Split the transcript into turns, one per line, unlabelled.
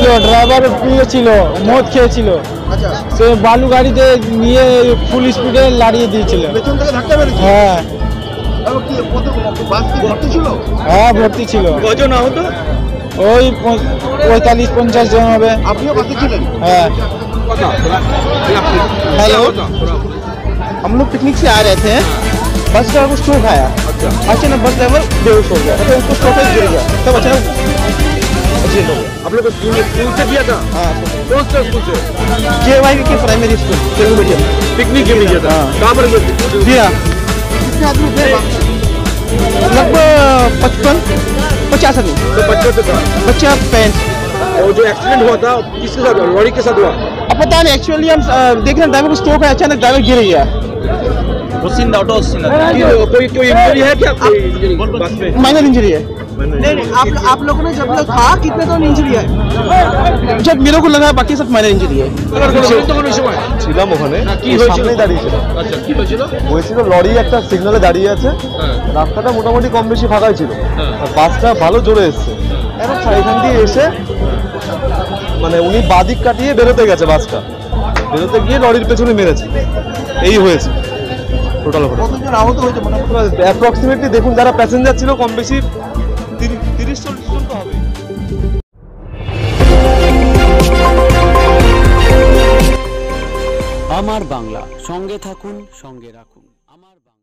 Driver পিয়েছিল, মদ খেয়েছিল।
আচ্ছা,
সে বালু গাড়িতে নিয়ে ফুল স্পিডে লাড়িয়ে দিয়েছিল।
পেছন থেকে ধাক্কা মেরেছে।
হ্যাঁ
তারপর কি বাস কি ভর্তি ছিল?
হ্যাঁ ভর্তি ছিল।
কজন আহত?
ওই 45-50 জন হবে।
আপনিও বাসে ছিলেন?
হ্যাঁ।
हेलो, हम लोग पिकनिक से आ रहे थे, बस ड्राइवर को स्ट्रोक आया। अचानक बस ड्राइवर बेहोश हो गया, तो उसको स्टॉपेज गिर गया, तब अचानक एक्सीडेंट हो गया।
आप लोग स्कूल से किया था?
हाँ,
कौन सा स्कूल से?
JY के primary school Telugu medium.
Picnic के लिए था? कहाँ पर गए थे?
जी हाँ,
कितने आदमी थे?
लगभग 55-50 आदमी।
तो बच्चों से था।
बच्चा 65।
और जो एक्सीडेंट हुआ था किसके साथ हुआ? लॉरी के साथ हुआ?
अब पता नहीं, एक्चुअली हम देख रहे हैं ड्राइवर को स्ट्रोक है, अचानक ड्राइवर गिर गया।
कोई इंजरी है क्या? कोई इंजरी बस में?
माइनर इंजरी है।
नहीं, आप लोगों ने जब तक था कितने तो इंजरी है?
जब मेरे को लगा, बाकी सब माइनर इंजरी है।
ছিলাম ওখানে,
কি হয়েছিল?
সামনেই দাঁড়িয়েছিল।
আচ্ছা, কি হয়েছিল?
হয়েছিল লরি একটা সিগন্যালে দাঁড়িয়ে আছে, রাস্তাটা মোটামুটি কম বেশি ফাঁকাই ছিল, আর বাসটা ভালো জোরে এসছে। এখান দিয়ে এসে মানে উনি বাদিক কাটিয়ে বেরোতে গেছে, বাসটা বেরোতে গিয়ে লরির পেছনে মেরেছে, এই হয়েছে টোটাল।
কতজন আহত হয়েছে মোটামুটি?
অ্যাপ্রক্সিমেটলি দেখুন, যারা প্যাসেঞ্জার ছিল কম বেশি 30-40 জন তো হবে।
আমার বাংলা, সঙ্গে থাকুন, সঙ্গে রাখুন আমার বাংলা।